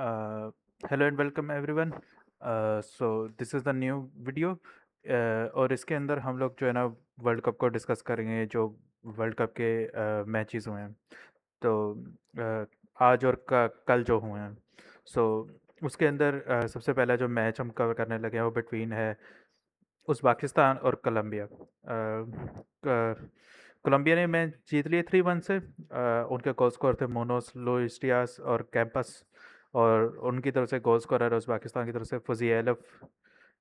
Hello and welcome everyone. So this is the new video. और इसके अंदर हम लोग जो है ना वर्ल्ड कप को डिस्कस करेंगे, जो वर्ल्ड कप के मैचेस हुए हैं। तो आज और कल जो हुए हैं। सो उसके अंदर सबसे पहला जो मैच हम कवर करने लगे हैं वो बिटवीन है उज़्बेकिस्तान और कोलंबिया। कोलंबिया ने मैच जीत लिए 3-1 से। उनके गोल स्कोर थे मोनोस, लुइस डियास और कैंपस। और उनकी तरफ से गोल स्कोरर उज़्बेकिस्तान की तरफ से फुजियेलेव।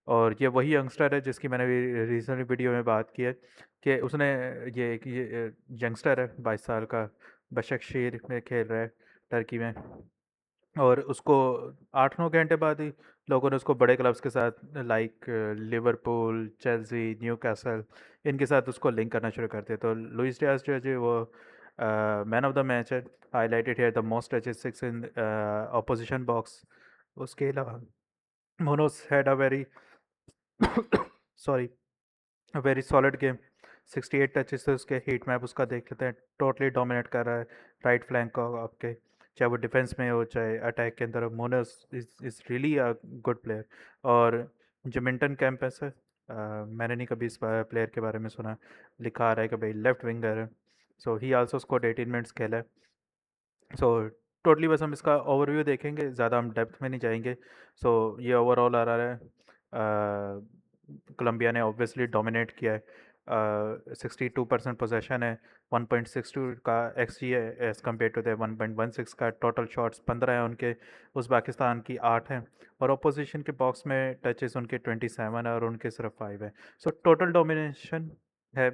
और ये वही यंगस्टर है जिसकी मैंने भी रिसेंट वीडियो में बात की है कि उसने ये यंगस्टर है 22 साल का, बशकशीर में खेल रहा है, टर्की में। और उसको 8-9 घंटे बाद ही लोगों ने उसको बड़े क्लब्स के साथ लाइक लिवरपूल, चेल्सी, न्यूकासल, इनके साथ उसको लिंक करना शुरू करते हैं। तो लुइस डियाज जो है जी, वो मैन ऑफ द मैच है। Highlighted here the most touches 6 in opposition box. उसके अलावा मोनोस had a very sorry a very solid game. 68 touches थे उसके। हीट मैप उसका देख लेते हैं, टोटली डोमिनेट कर रहा है राइट फ्लैंक को आपके, चाहे वो डिफेंस में हो चाहे अटैक के अंदर। Moonis is really a good player. और जो मिंटन कैंपस है, मैंने नहीं कभी इस प्लेयर के बारे में सुना। लिखा आ रहा है कि भाई लेफ्ट विंगर है। सो ही आल्सो स्कोर्ड 18 मिनट्स खेला है। सो टोटली बस हम इसका ओवरव्यू देखेंगे, ज़्यादा हम डेप्थ में नहीं जाएंगे। सो ये ओवरऑल आ रहा है। कोलंबिया ने ऑब्वियसली डोमिनेट किया है। 62% पोजेशन है। 1.62 का XG है एज़ कम्पेयर टू द 1.16 का। टोटल शॉट्स 15 हैं उनके, उज़्बेकिस्तान की 8 हैं। और अपोजिशन के बॉक्स में टचेस उनके 27 है और उनके सिर्फ 5 है। सो टोटल डोमिनेशन है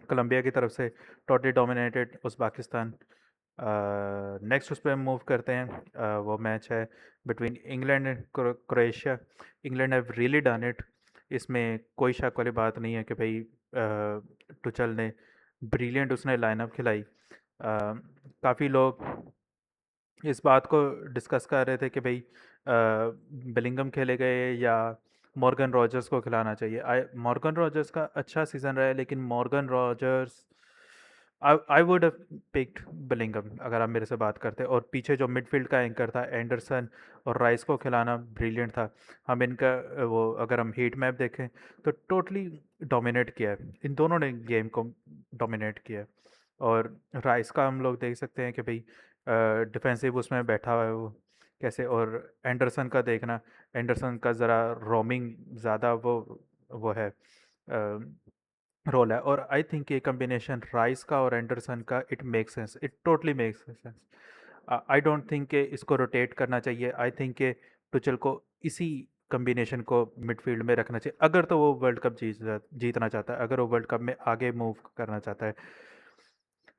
कोलंबिया की तरफ से। Totally dominated Uzbekistan. नेक्स्ट उस पर मूव करते हैं। वो मैच है between England and Croatia. England have really done it. इसमें कोई शक वाली बात नहीं है कि भाई टुचल ने ब्रिलियंट उसने लाइनअप खिलाई। काफ़ी लोग इस बात को डिस्कस कर रहे थे कि भाई बिलिंगम खेले गए या मॉर्गन रॉजर्स को खिलाना चाहिए। मॉर्गन रॉजर्स का अच्छा सीज़न रहा है, लेकिन Morgan Rogers I would have picked Billingham अगर आप मेरे से बात करते। और पीछे जो मिडफील्ड का एंकर था एंडरसन और राइस को खिलाना ब्रिलियंट था। हम इनका वो अगर हम हीट मैप देखें तो टोटली डोमिनेट किया है, इन दोनों ने गेम को डोमिनेट किया है। और राइस का हम लोग देख सकते हैं कि भाई डिफेंसिव उसमें बैठा हुआ है वो कैसे। और एंडरसन का देखना, एंडरसन का ज़रा रोमिंग ज़्यादा वो है, रोल है। और आई थिंक ये कम्बिनेशन राइस का और एंडरसन का, it makes sense, it totally makes sense. I don't think कि इसको रोटेट करना चाहिए। आई थिंक कि टुचल को इसी कम्बिनेशन को मिडफील्ड में रखना चाहिए अगर तो वो वर्ल्ड कप जीतना चाहता है, अगर वो वर्ल्ड कप में आगे मूव करना चाहता है।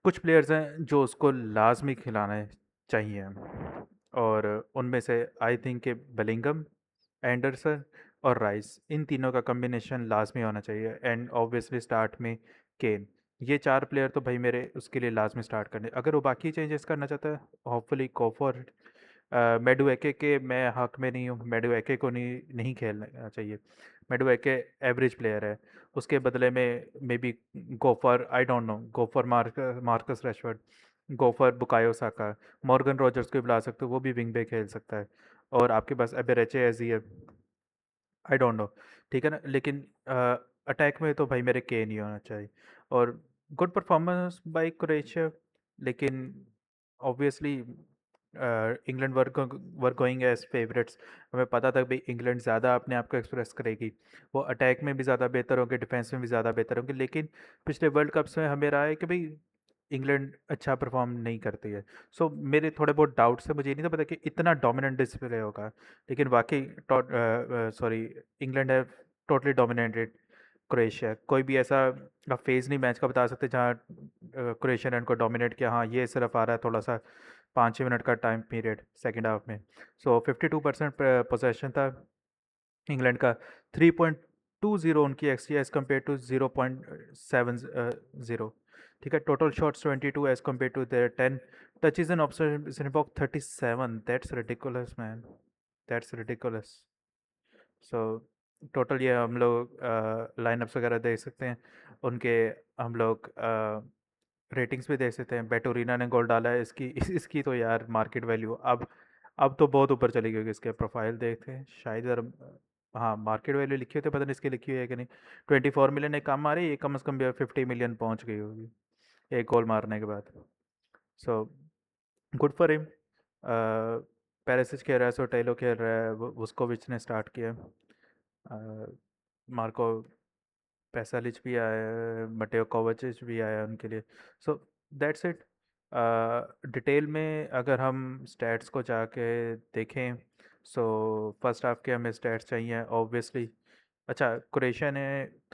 कुछ प्लेयर्स हैं जो उसको लाजमी खिलाने चाहिए, और उनमें से आई थिंक कि बेलिंगम, एंडरसन और राइस, इन तीनों का कम्बिनेशन लाजमी होना चाहिए। एंड ऑब्वियसली स्टार्ट में केन। ये 4 प्लेयर तो भाई मेरे उसके लिए लाजमी स्टार्ट करने। अगर वो बाकी चेंजेस करना चाहता है, होपफुली गो फॉर इट। मेडुएके के मैं हक में नहीं हूँ, मेडुएके को नहीं नहीं खेलना चाहिए। मेडुएके एवरेज प्लेयर है। उसके बदले में may be go for, I don't know, go for Marcus Rashford, go for Bukayo Saka. Morgan Rogers को भी बुला सकते हो, वो भी विंग पे खेल सकता है। और आपके पास एबेरेचे एजी है, आई डोंट नो, ठीक है ना। लेकिन अटैक में तो भाई मेरे के नहीं होना चाहिए। और गुड परफॉर्मेंस बाय क्रोएशिया, लेकिन obviously England were going as favourites. हमें पता था भाई इंग्लैंड ज़्यादा अपने आप को एक्सप्रेस करेगी, वो अटैक में भी ज़्यादा बेहतर होंगे, डिफेंस में भी ज़्यादा बेहतर होंगे। लेकिन पिछले वर्ल्ड कप्स में हमें रहा है कि भाई इंग्लैंड अच्छा परफॉर्म नहीं करती है। सो मेरे थोड़े बहुत डाउट्स है, मुझे ये नहीं था पता कि इतना डोमिनेंट डिस्प्ले होगा। लेकिन वाकई सॉरी, इंग्लैंड है टोटली डोमिनेटेड क्रोएशिया। कोई भी ऐसा आप फेज़ नहीं मैच का बता सकते जहाँ क्रोएशिया ने उनको डोमिनेट किया। हाँ, ये सिर्फ आ रहा है थोड़ा सा 5-6 मिनट का टाइम पीरियड सेकेंड हाफ में। सो 52% पोजेशन था इंग्लैंड का। 3.20 उनकी XG एज़ कम्पेयर टू 0.70। ठीक है। Total shots 22 as compare to their 10। Touches and observation box 37। That's ridiculous man, that's ridiculous. So total ये हम लोग लाइनअप्स वगैरह देख सकते हैं उनके। हम लोग रेटिंग्स भी देख सकते हैं। बेटोरिना ने गोल डाला है, इसकी तो यार मार्केट वैल्यू अब अब तो बहुत ऊपर चली गई होगी, इसके प्रोफाइल देखते हैं शायद इधर। हाँ, मार्केट वैल्यू लिखी होती है, पता नहीं इसकी लिखी हुई है कि नहीं। 24 मिलियन एक काम मारी, ये कम से कम 50 मिलियन पहुंच गई होगी एक गोल मारने के बाद। So good for him. Perisic खेल रहा है, सोटेलो खेल रहा है, वुस्कोविच ने स्टार्ट किया है, मार्को पैसालिच भी आया है, मटेओ कोवाचिच भी आया है उनके लिए। So that's it. डिटेल में अगर हम स्टैट्स को जाके देखें, सो फर्स्ट हाफ के हमें स्टैट्स चाहिए ऑब्वियसली। अच्छा, क्रोएशिया ने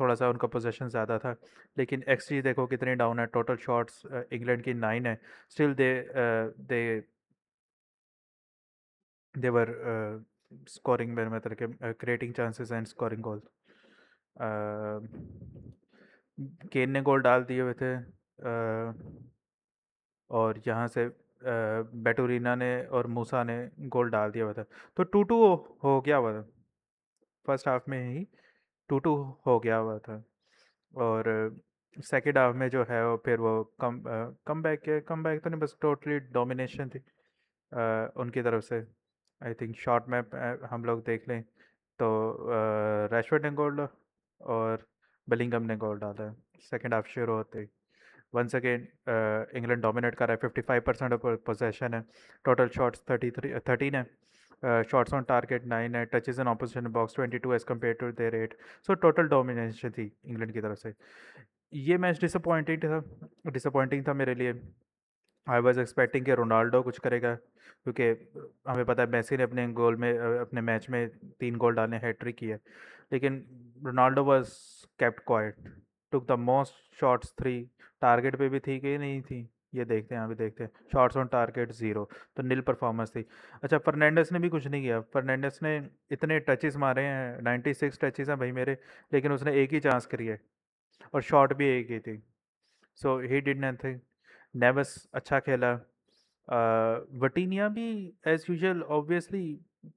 थोड़ा सा उनका पोजीशन ज़्यादा था, लेकिन एक्सजी देखो कितनी डाउन है। टोटल शॉट्स इंग्लैंड की 9 है, स्टिल दे देवर स्कोरिंग मेरे मतलब के क्रिएटिंग चांसेस एंड स्कोरिंग गोल। केन ने गोल डाल दिए हुए थे, और यहाँ से बैटूरिना ने और मूसा ने गोल डाल दिया हुआ था। तो 2-2 हो गया हुआ था फर्स्ट हाफ में ही, 2-2 हो गया हुआ था। और सेकेंड हाफ में जो है वो फिर वो कम बैक तो नहीं, बस टोटली डोमिनेशन थी उनकी तरफ से। आई थिंक शॉर्ट में हम लोग देख लें तो रैशफोर्ड ने गोल और बेलिंगम ने गोल डाला है सेकेंड हाफ शुरू होते ही। वंस अगेन इंग्लैंड डोमिनेट कर रहा है, 55% ऑफ पोजेशन है। टोटल शॉट्स 13 है, शॉट्स ऑन टारगेट 9 है, touches in opposition box 22 as compare to their 8। So total domination थी इंग्लैंड की तरफ से। ये मैच डिसअपॉइंटिंग था मेरे लिए। आई वॉज एक्सपेक्टिंग कि रोनाल्डो कुछ करेगा, क्योंकि हमें पता है मेसी ने अपने गोल में अपने मैच में 3 गोल डालने, हैट्रिक की है। लेकिन Ronaldo was kept quite, took the most shots 3। Target पे भी थी कि नहीं थी, ये देखते हैं, अभी देखते हैं। शॉट्स ऑन टारगेट 0, तो नील परफॉर्मेंस थी। अच्छा, फर्नांडिस ने भी कुछ नहीं किया। फर्नांडिस ने इतने टचेस मारे हैं, 96 टचेस हैं भाई मेरे, लेकिन उसने एक ही चांस करी है और शॉट भी एक ही थी। सो ही डिड नथिंग। नेवस अच्छा खेला। वटीनिया भी एज यूजुअल ऑब्वियसली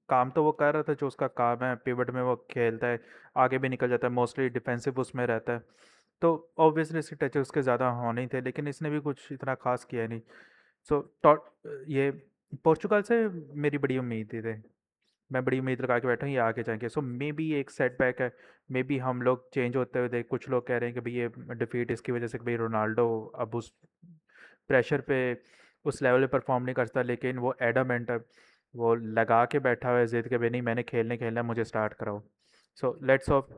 काम तो वो कर रहा था जो उसका काम है, पिवट में वो खेलता है, आगे भी निकल जाता है, मोस्टली डिफेंसिव उसमें रहता है। तो ऑब्वियसली इसके टच उसके ज़्यादा होने ही थे, लेकिन इसने भी कुछ इतना खास किया नहीं। सो टॉट ये पोर्चुगल से मेरी बड़ी उम्मीद थी। मैं बड़ी उम्मीद लगा के बैठा हूँ ये आगे जाएंगे। सो मे बी एक सेटबैक है, मे बी हम लोग चेंज होते हुए देख, कुछ लोग कह रहे हैं कि भाई ये डिफीट इसकी वजह से कि भाई रोनाल्डो अब उस प्रेशर पे उस लेवल पे परफॉर्म नहीं करता, लेकिन वो एडमेंट है, वो लगा के बैठा हुआ है जिद के भाई नहीं मैंने खेलना है, मुझे स्टार्ट कराओ। सो लेट्स होप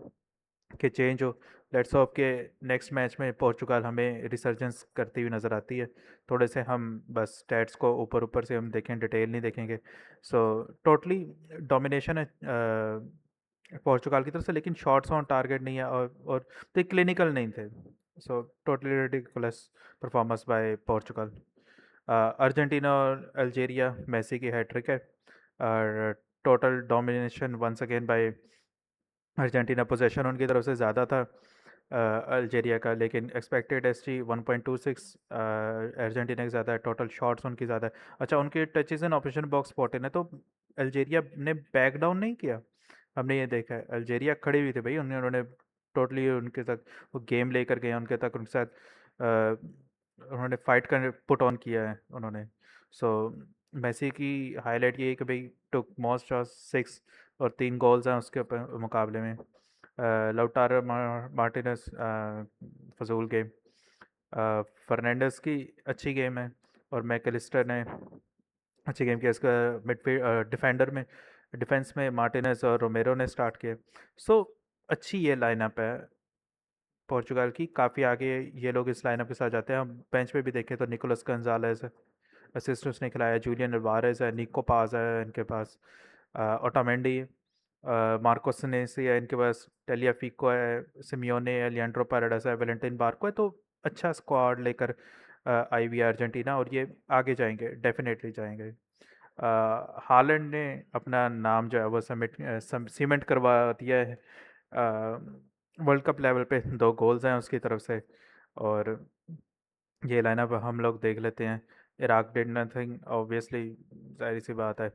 कि चेंज हो। लेट्स होप के नेक्स्ट मैच में पोर्चुगल हमें रिसर्जेंस करती हुई नज़र आती है। थोड़े से हम बस स्टैट्स को ऊपर ऊपर से हम देखें, डिटेल नहीं देखेंगे। सो टोटली डोमिनेशन है पोर्चुगल की तरफ से, लेकिन शॉट्स ऑन टारगेट नहीं है, और तो क्लिनिकल नहीं थे। So totally ridiculous performance by Portugal. Argentina और अल्जेरिया, मेसी की हैट्रिक है, और total domination once again by Argentina. Possession उनकी तरफ से ज़्यादा था अल्जेरिया का, लेकिन एक्सपेक्टेड एसजी 1.26 अर्जेंटीना की ज़्यादा है, टोटल शॉट्स उनकी ज़्यादा है। अच्छा, उनके टचेस इन ऑपरेशन बॉक्स 14 है, तो अल्जेरिया ने बैक डाउन नहीं किया। हमने ये देखा है अल्जेरिया खड़ी हुई थी भाई, उन्होंने टोटली उनके साथ वो गेम लेकर गए, उनके तक उनके साथ उन्होंने फाइट कर पुट ऑन किया है उन्होंने। सो मेसी की हाईलाइट ये है कि भाई टुक मोस्ट ऑफ 6 और 3 गोल्स हैं उसके मुकाबले में। लाउटारो मार्टिनेस फजूल गेम। फर्नांडिस की अच्छी गेम है, और मैकलिस्टर ने अच्छी गेम किया। इसका मिडफील्ड डिफेंडर में डिफेंस में मार्टिनेज और रोमेरो ने स्टार्ट किया। सो अच्छी ये लाइनअप है पोर्चुगल की, काफ़ी आगे ये लोग इस लाइनअप के साथ जाते हैं। हम बेंच पे भी देखें तो निकोलस गंजालेस है, असिस्ट उसने खिलाया, जूलियन अल्वारेज है, निको पास है इनके पास, ओटामेंडी, मार्कोस सिनेसी है इनके पास, टेलियाफिको है, सिमियोने है, लियांड्रो पैराडास है, वेलेंटिन बार्को है। तो अच्छा स्क्वाड लेकर आई हुई है अर्जेंटीना, और ये आगे जाएंगे, डेफिनेटली जाएंगे। हालैंड ने अपना नाम जो है वो सीमेंट करवा दिया है वर्ल्ड कप लेवल पे। 2 गोल्स हैं उसकी तरफ से। और ये लाइनअप हम लोग देख लेते हैं। इराक डिड नथिंग ऑब्वियसली, जाहिर सी बात है।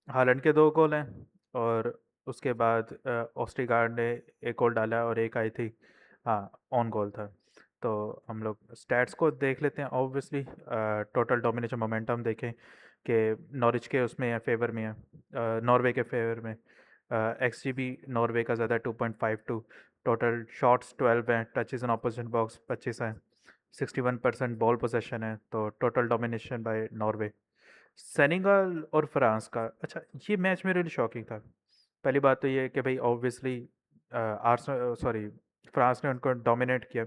हालैंड के 2 गोल हैं, और उसके बाद ओस्टिगार्ड ने एक गोल डाला, और एक आई थी, हाँ, ऑन गोल था। तो हम लोग स्टैट्स को देख लेते हैं ऑब्वियसली। टोटल डोमिनेशन मोमेंटम देखें कि नॉरिच के उसमें है, फेवर में है, नॉर्वे के फेवर में। एक्स जी भी नॉर्वे का ज़्यादा 2.52। टोटल शॉट्स 12 हैं, टचेस इन ऑपोजिशन बॉक्स 25 हैं, 61% बॉल पोजेशन है, तो total domination by Norway. Senegal और फ्रांस का, अच्छा ये मैच मेरे लिए शॉकिंग था। पहली बात तो ये है कि भाई ऑब्वियसली आर्सेनल, सॉरी, फ्रांस ने उनको डोमिनेट किया।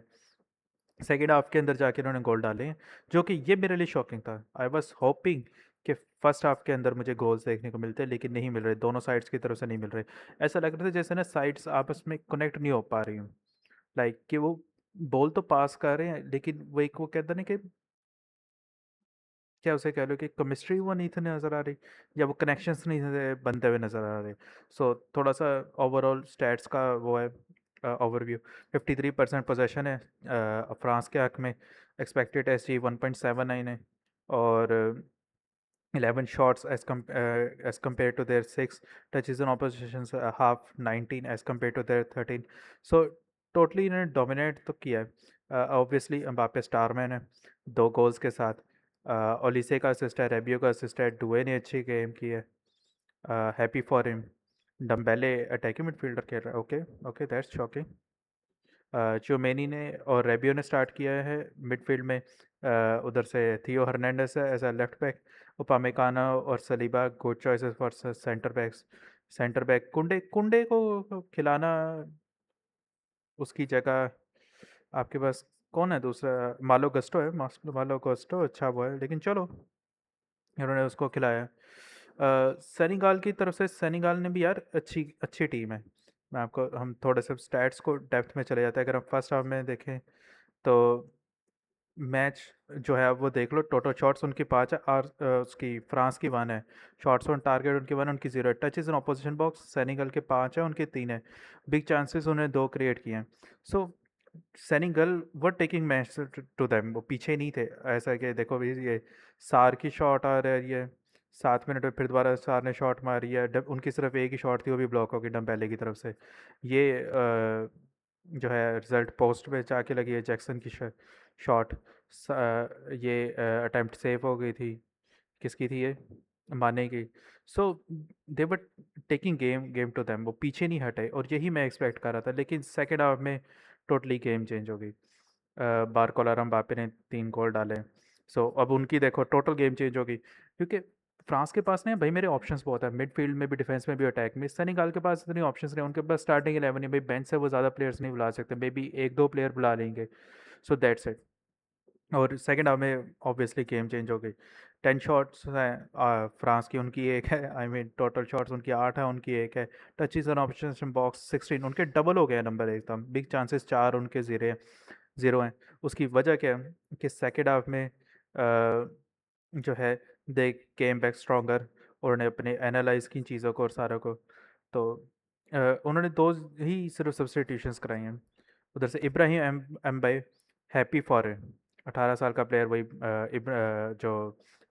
सेकेंड हाफ के अंदर जाके उन्होंने गोल डाले हैं, जो कि ये मेरे लिए शॉकिंग था। आई वॉज होपिंग कि फर्स्ट हाफ के अंदर मुझे गोल्स देखने को मिलते, लेकिन नहीं मिल रहे, दोनों साइड्स की तरफ से नहीं मिल रहे। ऐसा लग रहा था जैसे ना साइड्स आपस में कनेक्ट नहीं हो पा रही हूँ। लाइक कि वो बॉल तो पास कर रहे हैं, लेकिन वो एक वो कहता ना कि क्या उसे कह लो कि केमिस्ट्री वो नहीं थी नज़र आ रही, या वो कनेक्शंस नहीं थे बनते हुए नज़र आ रहे। सो थोड़ा सा ओवरऑल स्टैट्स का वो है ओवरव्यू। 53% पोजेशन है फ्रांस के हक में। एक्सपेक्टेड एस जी 1.79 है, और 11 shots as compared to their 6 touches on opposition's half, 19 as compared to their 13. So totally इन्होंने dominate तो किया है। ऑब्वियसली एम्बापे स्टारमैन है 2 गोल्स के साथ। ओलिसे का असिस्ट है, रेबियो का असिस्ट है, डुए ने अच्छी गेम की है, happy for him. Dembele attacking midfielder खेल रहा है, okay okay, that's shocking. Tchouameni ने और रेबियो ने स्टार्ट किया है मिडफील्ड में। उधर से थियो हर्नांडेस है as a left back. Upamecano और Saliba good choices for centre backs. Centre back Kounde, Kounde को खिलाना उसकी जगह आपके पास कौन है दूसरा? मालो गस्टो है, मालो गस्टो अच्छा वो है, लेकिन चलो इन्होंने उसको खिलाया। सेनेगाल की तरफ से, सेनेगाल ने भी यार अच्छी अच्छी टीम है। मैं आपको, हम थोड़े से स्टैट्स को डेप्थ में चले जाते हैं। अगर हम फर्स्ट हाफ में देखें तो मैच जो है आप वो देख लो, टोटल शॉट्स उनकी 5 है और उसकी फ्रांस की 1 है। शॉट्स ऑन टारगेट उनकी 1, उनकी 0 है। Touches in opposition box Senegal के 5 है, उनके 3 है। बिग चांसेस उन्हें 2 क्रिएट किए हैं। So Senegal were taking match to them, वो पीछे नहीं थे। ऐसा कि देखो भी ये सार की शॉट आ रही है 7 मिनट में, फिर दोबारा सार ने शॉट मारी है, उनकी सिर्फ एक ही शॉट थी, वो भी ब्लॉक हो गई डम्बेले की तरफ से। ये जो है रिजल्ट पोस्ट पे जाके लगी है, जैक्सन की शॉट। ये अटेम्प्ट सेव हो गई थी, किसकी थी ये? माने की। So they were taking game to them, वो पीछे नहीं हटे, और यही मैं एक्सपेक्ट कर रहा था। लेकिन सेकेंड हाफ में टोटली गेम चेंज हो गई। बारकोला एम्बापे ने 3 गोल डाले। सो अब उनकी देखो टोटल गेम चेंज होगी, क्योंकि फ्रांस के पास ना भाई मेरे ऑप्शंस बहुत है, मिडफील्ड में भी, डिफेंस में भी, अटैक में। सेनेगल के पास इतनी ऑप्शंस नहीं, उनके पास स्टार्टिंग 11 है भाई, बेंच से वो ज़्यादा प्लेयर्स नहीं बुला सकते, मे बी 1-2 प्लेयर बुला लेंगे। So that's it. और सेकंड हाफ में ऑब्वियसली गेम चेंज हो गई। 10 शॉट्स हैं फ्रांस की, उनकी 1 है। आई मीन टोटल शॉट्स उनकी 8 है, उनकी 1 है। टचेस एंड ऑपोजिशन बॉक्स 16, उनके डबल हो गए नंबर एकदम। बिग चांसेस 4, उनके 0 हैं। उसकी वजह क्या है कि सेकेंड हाफ में जो है दे केम बैक स्ट्रॉन्गर, और उन्होंने अपने एनालाइज की चीज़ों को और सारों को। तो उन्होंने 2 ही सिर्फ सब्सटीट्यूशंस कराई हैं। उधर से इब्राहिम एम्बाई, हैप्पी फॉर 18 साल का प्लेयर, वही जो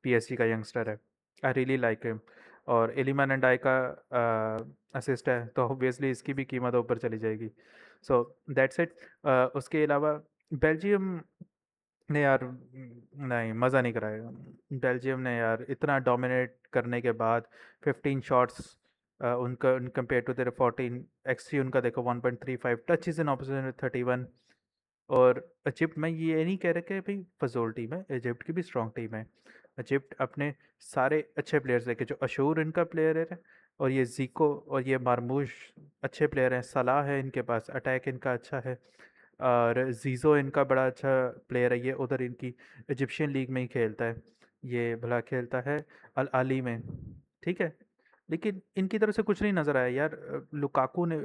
पीएसजी का यंगस्टर है। I really like him. और एलिमान एंडाई का असिस्ट है, तो ऑब्वियसली इसकी भी कीमत ऊपर चली जाएगी। So that's it. उसके अलावा बेल्जियम ने यार नहीं मज़ा नहीं कराया। बेल्जियम ने यार इतना डोमिनेट करने के बाद 15 शॉट्स उनका कंपेयर टू देयर 14, एक्सजी उनका देखो 1.35, टचेस इन ऑपोजिशन 31। और इजिप्ट में ये नहीं कह रहे कि भाई फजोल टीम है, इजिप्ट की भी स्ट्रॉन्ग टीम है। इजिप्ट अपने सारे अच्छे प्लेयर्स देखे, जो अशूर इनका प्लेयर है, और ये जीको और ये मारमूश अच्छे प्लेयर हैं। सलाह है इनके पास, अटैक इनका अच्छा है, और जीज़ो इनका बड़ा अच्छा प्लेयर है। ये उधर इनकी इजिप्शियन लीग में ही खेलता है, ये भला खेलता है अल आली में, ठीक है। लेकिन इनकी तरफ से कुछ नहीं नज़र आया यार। लुकाकू ने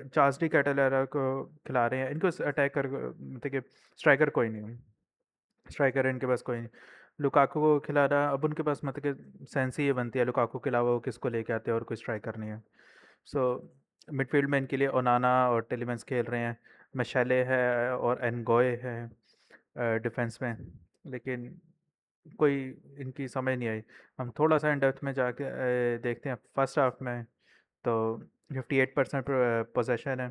चार्ल्स कैटेलरा को खिला रहे हैं, इनको अटैक कर, मतलब कि स्ट्राइकर कोई नहीं, स्ट्राइकर इनके पास कोई नहीं। लुकाकू को खिला रहा, अब उनके पास मतलब कि सेंस ही ये बनती है, लुकाकू के अलावा वो किसको लेके आते हैं, और कोई स्ट्राइकर नहीं है। सो मिडफील्ड में इनके लिए ओनाना और टेलीमेंस खेल रहे हैं, मशाले है और एनगोए है डिफेंस में। लेकिन कोई इनकी समझ नहीं आई। हम थोड़ा सा इन डेप्थ में जाके देखते हैं फर्स्ट हाफ में, तो 58% पोजेशन है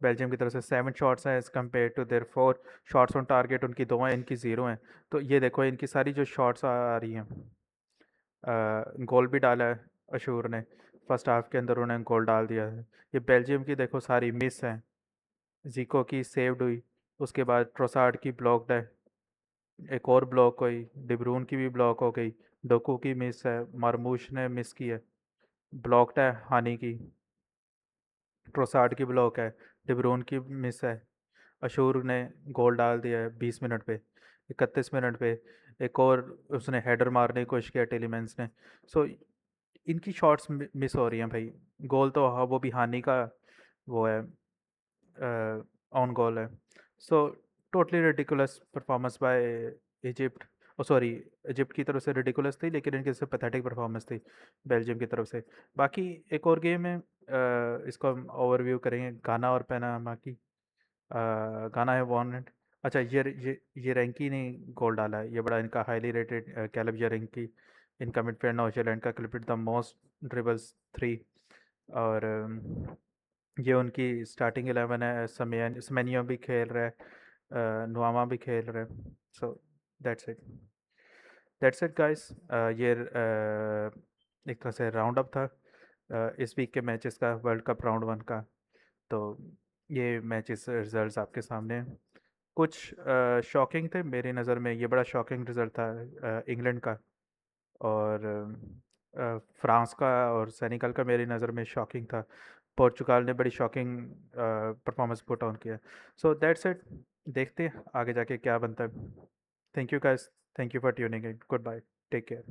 बेल्जियम की तरफ से। 7 शॉट्स हैं as compare to their 4 shots on target, उनकी 2 हैं, इनकी 0 हैं। तो ये देखो इनकी सारी जो शॉट्स आ रही हैं, गोल भी डाला है अशूर ने, फर्स्ट हाफ के अंदर उन्होंने गोल डाल दिया है। ये बेल्जियम की देखो सारी मिस हैं, जीको की सेव्ड हुई, उसके बाद ट्रोसार्ड की ब्लॉक्ड है, एक और ब्लॉक हुई, डिब्रून की भी ब्लॉक हो गई, डोकू की मिस है, मरमूश ने मिस की है, ब्लॉक्ड है हानि की, ट्रोसार्ड की ब्लॉक है, डिब्रून की मिस है, अशूर ने गोल डाल दिया है 20 मिनट पे, 31 मिनट पे एक और उसने हेडर मारने की कोशिश किया टेलीमेंस ने। सो इनकी शॉट्स मिस हो रही हैं भाई। गोल तो हाँ वो भी हानि का वो है, ऑन गोल है। So totally ridiculous performance by Egypt, oh sorry, Egypt की तरफ से रिडिकुलस थी, लेकिन इनकी से पैथेटिक परफॉर्मेंस थी बेल्जियम की तरफ से। बाकी एक और गेम है, इसको हम ओवरव्यू करेंगे, गाना और पनामा की। गाना है वॉर्नेट। अच्छा, ये रैंकी ने गोल डाला है, ये बड़ा इनका हाईली रेटेड कैलब रैंकी, इनका मिडफील्ड न्यूजीलैंड का क्लिप्ड द मोस्ट ड्रिबल्स 3। और ये उनकी स्टार्टिंग 11 है। समेनियो भी खेल रहा है, नुआमा भी खेल रहा है। So that's it, that's it guys. ये एक तरह से राउंड अप था इस वीक के मैचेस का, वर्ल्ड कप राउंड 1 का। तो ये मैचेस रिजल्ट्स आपके सामने हैं। कुछ शॉकिंग थे मेरी नज़र में, ये बड़ा शॉकिंग रिजल्ट था इंग्लैंड का, और फ्रांस का और सेनेगल का मेरी नज़र में शॉकिंग था। पोर्चुगाल ने बड़ी शॉकिंग परफॉर्मेंस पुट ऑन किया। सो दैट्स इट, देखते हैं आगे जाके क्या बनता है। Thank you guys, thank you for tuning in, goodbye, take care.